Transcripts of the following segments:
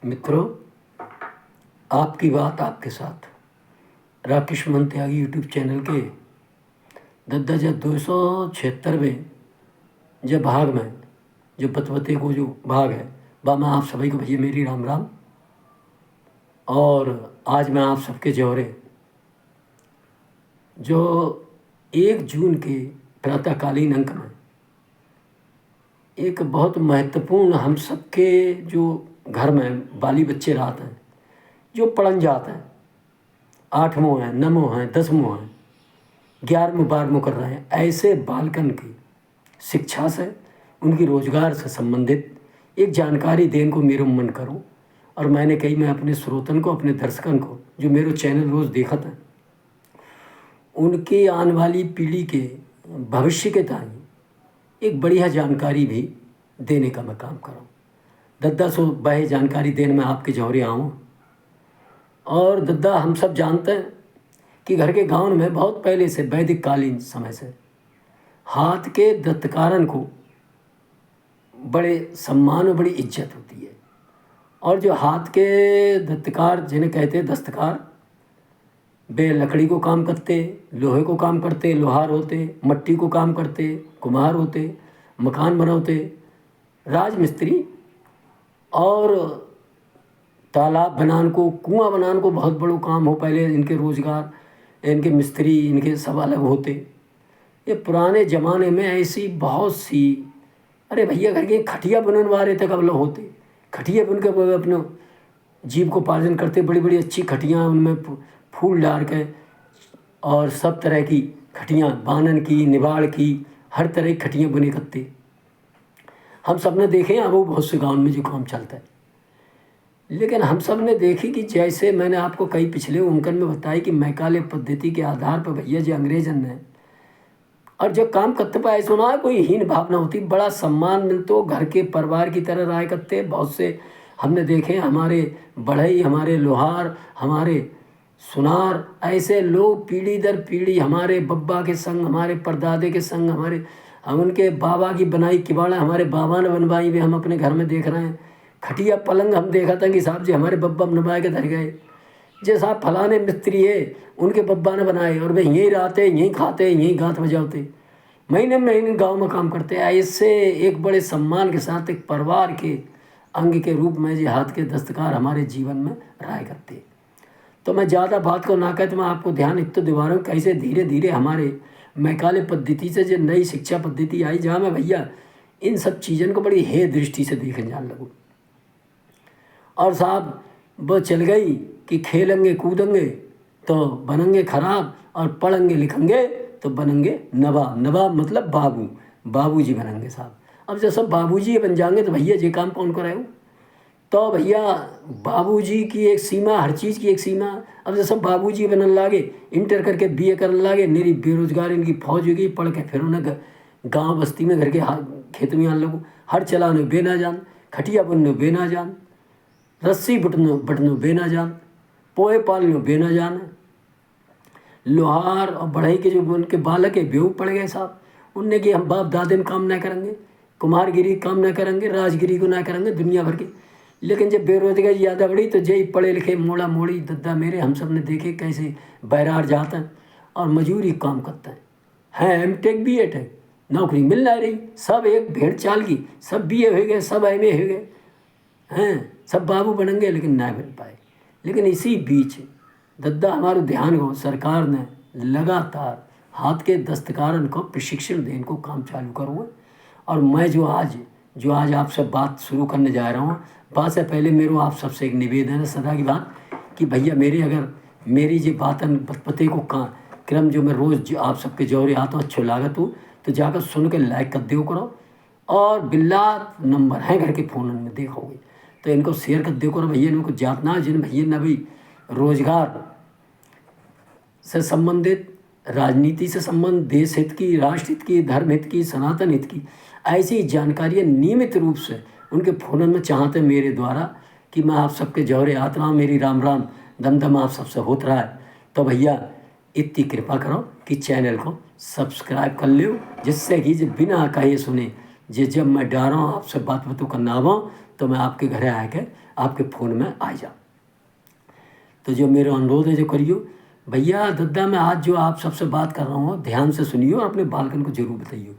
मित्रों, आपकी बात आपके साथ राकेश मन त्यागी यूट्यूब चैनल के दद्दा जब 276वें जब भाग में जो बतबते को जो भाग है बा मैं आप सभी को भैया मेरी राम राम। और आज मैं आप सबके जौरे जो 1 जून के प्रातःकालीन अंक में एक बहुत महत्वपूर्ण हम सबके जो घर में बाली बच्चे रहते हैं जो पढ़न जाते हैं, 8वां हैं, 9वां हैं, 10वां हैं, 11वां 12वां कर रहे हैं, ऐसे बालकन की शिक्षा से उनकी रोजगार से संबंधित एक जानकारी देने को मेरा मन करूं। और मैंने कही मैं अपने श्रोतन को, अपने दर्शकन को जो मेरे चैनल रोज़ देखत हैं, उनकी आने वाली पीढ़ी के भविष्य के ताई एक बढ़िया जानकारी भी देने का मैं काम करूँ। दद्दा सो वह जानकारी देने में आपके जौरे आऊँ। और दद्दा हम सब जानते हैं कि घर के गांव में बहुत पहले से वैदिक कालीन समय से हाथ के दस्तकारन को बड़े सम्मान और बड़ी इज्जत होती है। और जो हाथ के दस्तकार जिन्हें कहते हैं दस्तकार, वे लकड़ी को काम करते, लोहे को काम करते, लोहार होते, मट्टी को काम करते, कुम्हार होते, मकान बनाते, राजमिस्त्री और तालाब बनाने को, कुआं बनाने को बहुत बड़ो काम हो। पहले इनके रोज़गार, इनके मिस्त्री, इनके सब अलग होते। ये पुराने ज़माने में ऐसी बहुत सी, अरे भैया घर के खटिया बनने वाले तक अब लोग होते, खटिया बुन के अपने जीव को पालन करते। बड़ी बड़ी अच्छी खटियाँ, उनमें फूल डाल के और सब तरह की खटियाँ, बानन की, निबाड़ की, हर तरह की खटियाँ बुने करते। हम सब ने देखे हैं अब वो बहुत से गाँव में जो काम चलता है। लेकिन हम सब ने देखी कि जैसे मैंने आपको कई पिछले उनकन में बताई कि मैकाले पद्धति के आधार पर भैया जो अंग्रेजन ने और जो काम करते पाए सुना है, कोई हीन भावना होती, बड़ा सम्मान मिलतो, घर के परिवार की तरह राय करते। बहुत से हमने देखे, हमारे बढ़ई, हमारे लोहार, हमारे सुनार, ऐसे लोग पीढ़ी दर पीढ़ी हमारे बब्बा के संग, हमारे परदादे के संग, हम उनके बाबा की बनाई किवाड़ा हमारे बाबा ने बनवाई वे हम अपने घर में देख रहे हैं। खटिया पलंग हम देखा था कि साहब जी हमारे बब्बा बनवा के धर गए, जे साहब फलाने मिस्त्री है उनके बब्बा ने बनाए, और वे यहीं रहते, यहीं खाते, यहीं गात बजाते, महीने महीने गांव में काम करते। ऐसे एक बड़े सम्मान के साथ एक परिवार के अंग के रूप में जो हाथ के दस्तकार हमारे जीवन में राय करते। तो मैं ज़्यादा बात को ना कहते, मैं आपको ध्यान इतना दिवा रहा हूँ कैसे धीरे धीरे हमारे मैकाले पद्धति से जो नई शिक्षा पद्धति आई, जहाँ मैं भैया इन सब चीज़ों को बड़ी हे दृष्टि से देखने जान लगूँ। और साहब वो चल गई कि खेलेंगे कूदेंगे तो बनेंगे खराब, और पढ़ेंगे लिखेंगे तो बनेंगे नवाब। नवाब मतलब बाबू, बाबूजी बनेंगे साहब। अब जब सब बाबूजी बन जाएंगे तो भैया ये काम कौन कराए? तो भैया बाबूजी की एक सीमा, हर चीज़ की एक सीमा। अब जब सब बाबूजी बनने लागे, इंटर करके बीए करने लागे, मेरी बेरोजगार इनकी फौज हो गई, पढ़ के फिर उन्हें गाँव बस्ती में घर के खेत में आने लगो, हर चलाने बे ना जान, खटिया बुनने बे ना जान, रस्सी बटनो बे ना जान, पोए पालनो बे ना जान, लोहार और बढ़ई के जो उनके बालक है बेवकूफ़ पड़ गए साहब। उनने कि हम बाप दादे में काम ना करेंगे, कुम्हारगिरी काम ना करेंगे, राजगिरी को ना करेंगे, दुनिया भर के। लेकिन जब बेरोजगारी ज़्यादा बढ़ी तो जय पढ़े लिखे मोड़ा मोड़ी दद्दा मेरे हम सब ने देखे कैसे बैरार जाते हैं और मजूरी काम करते हैं एमटेक बी एटेक, नौकरी मिल ना रही। सब एक भेड़ चाल की, सब बीए हो गए, सब एमए हो गए हैं, सब बाबू बनेंगे, लेकिन ना बन पाए। लेकिन इसी बीच दद्दा हमारे ध्यान को सरकार ने लगातार हाथ के दस्तकारन को प्रशिक्षण देने को काम चालू करूँ। और मैं जो आज आपसे बात शुरू करने जा रहा हूँ, बात से पहले मेरे आप सबसे एक निवेदन है सदा की बात कि भैया मेरी जो बातन पते को क्रम जो मैं रोज़ आप सबके जौरे आता हूँ अच्छो लागत हूँ, तो जाकर सुन के लाइक कर दो करो। और बिल्ला नंबर है घर के फ़ोन में देखोगे तो इनको शेयर कर दो करो भैया। इनको जातना जिन भैया न भाई रोजगार से संबंधित, राजनीति से संबंध, देश हित की, राष्ट्र हित की, धर्म हित की, सनातन हित की ऐसी जानकारियाँ नियमित रूप से उनके फ़ोन में चाहते मेरे द्वारा कि मैं आप सबके जौरे आता रहा हूँ, मेरी राम राम दमदम आप सबसे होता रहा है। तो भैया इतनी कृपा करो कि चैनल को सब्सक्राइब कर लो, जिससे कि जब बिना कहे सुने जब मैं डाल रहा हूँ आपसे बात करना आवा तो मैं आपके घरे आके आपके फ़ोन में आ जा। तो जो मेरा अनुरोध है जो करियो भैया दद्दा, मैं आज जो आप सबसे बात कर रहा हूँ ध्यान से सुनियो और अपने बालकन को जरूर बताइए।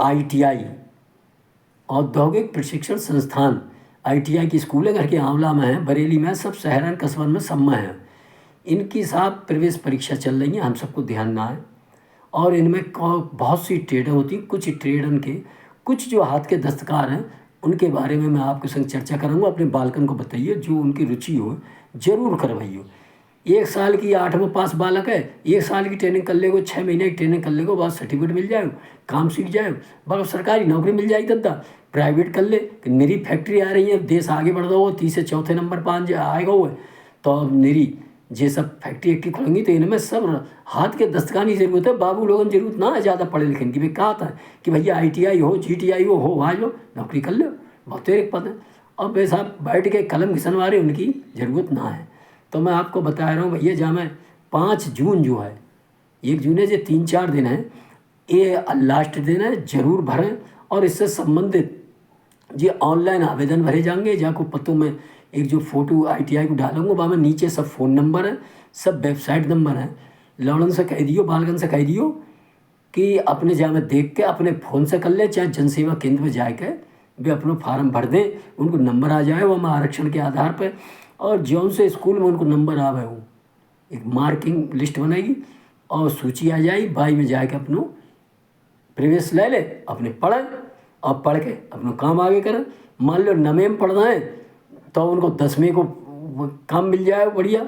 ITI औद्योगिक प्रशिक्षण संस्थान, ITI की स्कूल है, घर के आंवला में है, बरेली में, सब शहरन कस्बन में सब में है। इनकी साहब प्रवेश परीक्षा चल रही है, हम सबको ध्यान ना है। और इनमें बहुत सी ट्रेडें होती, कुछ ट्रेडन के कुछ जो हाथ के दस्तकार हैं उनके बारे में मैं आपके संग चर्चा करूँगा। अपने बालकन को बताइए, जो उनकी रुचि हो जरूर करवाइए। 1 साल की 8वीं पास बालक है, 1 साल की ट्रेनिंग कर लेगो, 6 महीने की ट्रेनिंग कर लेगो, बाद सर्टिफिकेट मिल जाए, काम सीख जाए, बस सरकारी नौकरी मिल जाएगी दद्दा। प्राइवेट कर ले कि मेरी फैक्ट्री आ रही है, देश आगे बढ़ रहा हो, 30 से 4थे नंबर पर आएगा वो, तो अब मेरी ये सब फैक्ट्री एक्टी खुलेंगी तो इनमें सब हाथ के दस्तकार की जरूरत है। बाबू लोगों की जरूरत ना है ज़्यादा पढ़े लिखे की। भाई कहा था कि भैया ITI हो, GTI हो आ जाओ नौकरी कर लो, बहुत एक पद है। और भाई साहब बैठ के कलम घिसनवा रहे, उनकी ज़रूरत ना है। तो मैं आपको बता रहा हूँ भैया, जहाँ मैं 5 जून जो है, 1 जून है, ये 3-4 दिन है, ये लास्ट दिन है, जरूर भरें। और इससे संबंधित ये ऑनलाइन आवेदन भरे जाएंगे, जहाँ को पतों में एक जो फोटो ITI को डालूंगा वहाँ में नीचे सब फ़ोन नंबर है, सब वेबसाइट नंबर है। लौड़न से कह दियो, बालगन से कह दियो कि अपने जहाँ में देख के अपने फ़ोन से कर ले, चाहे जनसेवा केंद्र में जाके वे अपना फार्म भर दें, उनको नंबर आ जाए वो आरक्षण के आधार पर। और जौन से स्कूल में उनको नंबर आवे वो एक मार्किंग लिस्ट बनाएगी और सूची आ जाएगी, बाई में जाके अपनों प्रवेश ले ले, अपने पढ़े और पढ़ के अपना काम आगे करें। मान लो 9वीं में पढ़ना है तो उनको 10वीं को काम मिल जाए बढ़िया,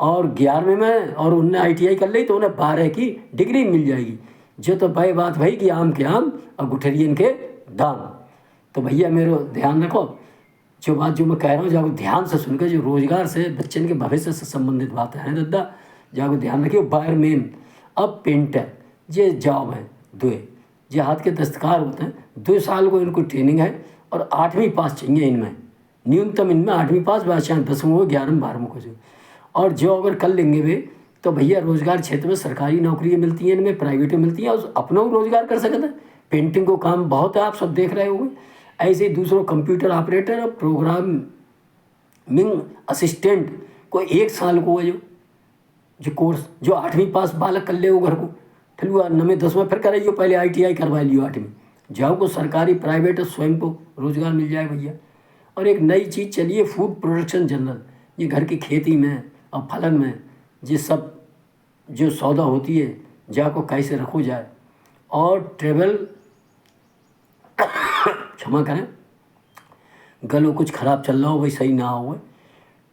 और 11वीं में और उनने ITI कर ली तो उन्हें 12 की डिग्री मिल जाएगी। जो तो भाई बात भाई कि आम के आम और गुठरियन के दाम। तो भैया मेरे ध्यान रखो, जो बात जो मैं कह रहा हूँ जाको ध्यान से सुनकर, जो रोजगार से बच्चन के भविष्य से संबंधित बातें हैं दद्दा, जाको ध्यान रखिए। वायरमैन, अब पेंटर, ये जॉब है 2, ये हाथ के दस्तकार होते हैं। 2 साल को इनको ट्रेनिंग है और 8वीं पास चाहिए इनमें, न्यूनतम इनमें 8वीं पास, चाहे 10वीं हो, 11वीं 12वीं को जो। और जो अगर कर लेंगे वे तो भैया रोजगार क्षेत्र में सरकारी नौकरियाँ मिलती हैं, इनमें प्राइवेट में मिलती हैं, और अपना रोजगार कर सकते हैं। पेंटिंग को काम बहुत है, आप सब देख रहे होंगे। ऐसे ही दूसरों कंप्यूटर ऑपरेटर और प्रोग्रामिंग असिस्टेंट को 1 साल को है जो कोर्स, जो 8वीं पास बालक कर ले वो घर को फिर 9वीं 10वीं फिर कराइयो, पहले ITI करवा लियो 8वीं, जाओ को सरकारी प्राइवेट स्वयं को रोजगार मिल जाए भैया। और एक नई चीज़ चलिए, फूड प्रोडक्शन जनरल, ये घर की खेती में और फलन में ये सब जो सौदा होती है जाको कैसे रखो जाए। और ट्रेवल क्षमा करें गलो कुछ ख़राब चल रहा हो, वही सही ना हो।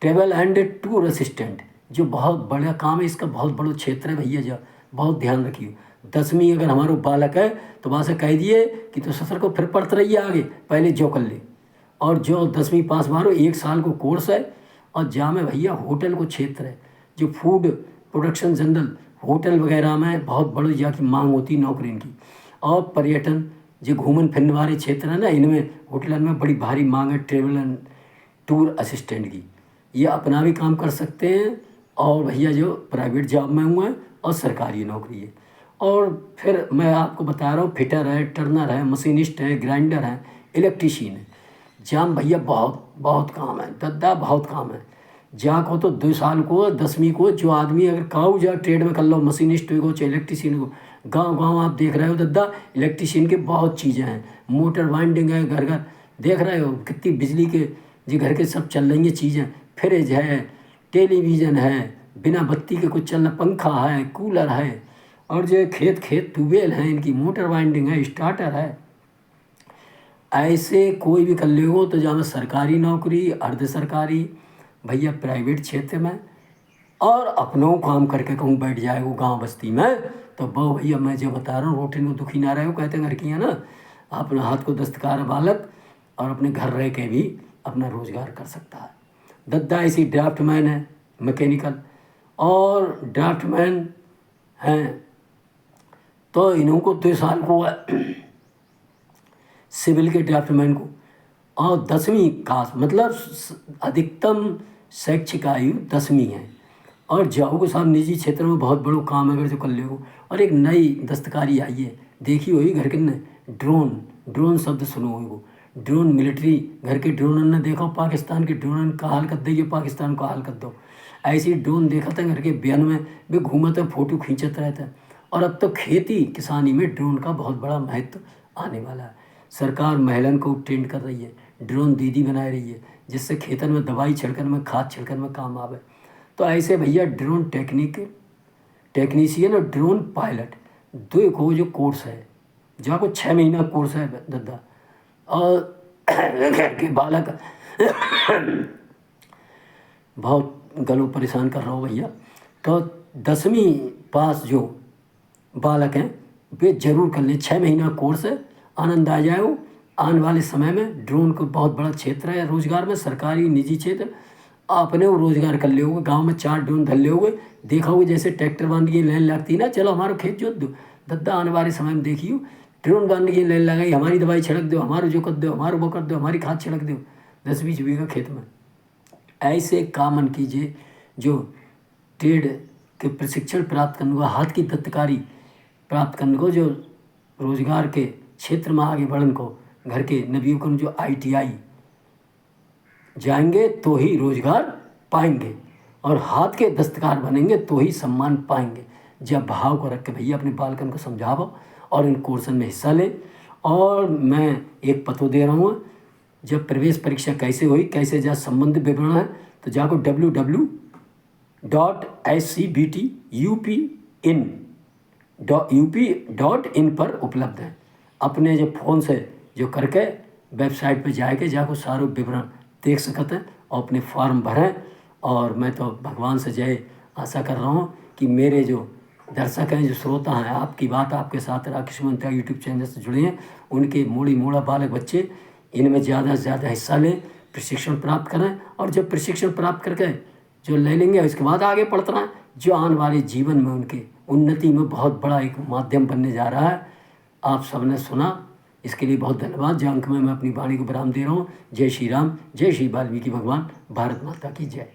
ट्रेवल एंड टूर असिस्टेंट जो बहुत बड़ा काम है, इसका बहुत बड़ा क्षेत्र है भैया, जो बहुत ध्यान रखिए। 10वीं अगर हमारा बालक है तो वहाँ से कह दिए कि तो ससुर को फिर पढ़ते रहिए आगे, पहले जो कर ले। और जो 10वीं पास मारो 1 साल को कोर्स है। और जहाँ में भैया होटल को क्षेत्र है, जो फूड प्रोडक्शन जनरल होटल वगैरह में बहुत बड़ी जहाँ की मांग होती है नौकरी की। और पर्यटन जो घूमन फिरने वाले क्षेत्र है ना, इनमें होटल में बड़ी भारी मांग है ट्रेवल एंड टूर असिस्टेंट की। ये अपना भी काम कर सकते हैं और भैया जो प्राइवेट जॉब में हुए हैं और सरकारी नौकरी है। और फिर मैं आपको बता रहा हूँ, फिटर है, टर्नर है, मशीनिस्ट है, ग्राइंडर है, इलेक्ट्रीशियन है। जाम भैया बहुत काम है दद्दा, बहुत काम है। जहाँ को तो 2 साल को 10वीं को जो आदमी अगर काऊ जा ट्रेड में कर लो, मशीनिस्ट को चाहे इलेक्ट्रीशियन को, गांव आप देख रहे हो दद्दा, इलेक्ट्रीशियन के बहुत चीज़ें हैं, मोटर वाइंडिंग है, घर देख रहे हो कितनी बिजली के जो घर के सब चल रही हैं चीज़ें। फ्रिज है, टेलीविज़न है, बिना बत्ती के कुछ चलना, पंखा है, कूलर है, और जो खेत ट्यूबवेल हैं, इनकी मोटर वाइंडिंग है, स्टार्टर है। ऐसे कोई भी कर ले हो तो जहाँ सरकारी नौकरी, अर्ध सरकारी, भैया प्राइवेट क्षेत्र में, और अपनों काम करके कहूँ बैठ जाए वो गांव बस्ती में, तो वो भैया मैं जो बता रहा हूँ रोटी को दुखी ना रहे हो, कहते हैं घर की है ना, अपना हाथ को दस्तकार बालक और अपने घर रह के भी अपना रोजगार कर सकता है दद्दा। ऐसी ड्राफ्टमैन है मैकेनिकल, और ड्राफ्टमैन हैं तो इन्हों को 2 साल को सिविल के ड्राफ्टमैन को, और 10वीं का मतलब अधिकतम शैक्षिक आयु 10वीं है। और जाओ को साहब निजी क्षेत्र में बहुत बड़ो काम है अगर जो कर ले। और एक नई दस्तकारी आई है, देखी हुई घर के ने ड्रोन शब्द सुनो हो, ड्रोन मिलिट्री घर के ड्रोन ने देखो पाकिस्तान के ड्रोन का हाल कर दे, पाकिस्तान का हाल कर दो। ऐसी ड्रोन देखा था घर के बयान में भी घूमत है, फोटो खींचत रहता है। और अब तो खेती किसानी में ड्रोन का बहुत बड़ा महत्व आने वाला है। सरकार महिलाओं को ट्रेंड कर रही है, ड्रोन दीदी बना रही है, जिससे खेतन में दवाई छिड़कन में, खाद छिड़कन में काम आवे। तो ऐसे भैया ड्रोन टेक्नीशियन और ड्रोन पायलट दो को जो कोर्स है, जहाँ को 6 महीना कोर्स है दद्दा। और घर के बालक बहुत गलों परेशान कर रहा हूँ भैया। तो 10वीं पास जो बालक हैं वे जरूर कर लें, 6 महीना कोर्स है, आनंद आ जाए। आने वाले समय में ड्रोन को बहुत बड़ा क्षेत्र है रोजगार में, सरकारी निजी क्षेत्र। आपने वो रोजगार कर ले होगे, गाँव में 4 ड्रोन धर ले होगे, देखा होगा जैसे ट्रैक्टर बांध के लाइन लगती ना, चलो हमारा खेत जोत दो। दद्दा आने वाले समय में देखियो ड्रोन बांध के लाइन लगाई, हमारी दवाई छिड़क दो, हमारो जो कर दो, हमारो वो कर दो, हमारी खाद छिड़क दो 10-20 बीघा खेत में। ऐसे कामन कीजिए जो ट्रेड के प्रशिक्षण प्राप्त करने को, हाथ की दस्तकारी प्राप्त करने को, जो रोजगार के क्षेत्र में आगे बढ़ने को, घर के नवयुवकों जो ITI जाएंगे तो ही रोजगार पाएंगे, और हाथ के दस्तकार बनेंगे तो ही सम्मान पाएंगे। जब भाव को रख के भैया अपने बालकन को समझाओ और इन कोर्सन में हिस्सा ले। और मैं एक पतो दे रहा हूँ, जब प्रवेश परीक्षा कैसे हुई, कैसे जा संबंधित विवरण है, तो जाको www.scbtupin.up.in पर उपलब्ध है। अपने जो फ़ोन से जो करके वेबसाइट पर जाके जाको सारे विवरण देख सकते हैं और अपने फॉर्म भरें। और मैं तो भगवान से जय आशा कर रहा हूँ कि मेरे जो दर्शक हैं, जो श्रोता हैं, आपकी बात आपके साथ राकेश मंत्रा यूट्यूब चैनल से जुड़े हैं, उनके मोड़ा बालक बच्चे इनमें ज़्यादा से ज़्यादा हिस्सा लें, प्रशिक्षण प्राप्त करें। और जब प्रशिक्षण प्राप्त करके जो ले लेंगे उसके बाद आगे बढ़ते रहें, जो आने वाले जीवन में उनके उन्नति में बहुत बड़ा एक माध्यम बनने जा रहा है। आप सबने सुना, इसके लिए बहुत धन्यवाद। जो अंक में मैं अपनी वाणी को विराम दे रहा हूँ। जय श्री राम, जय श्री वाल्मीकि भगवान, भारत माता की जय।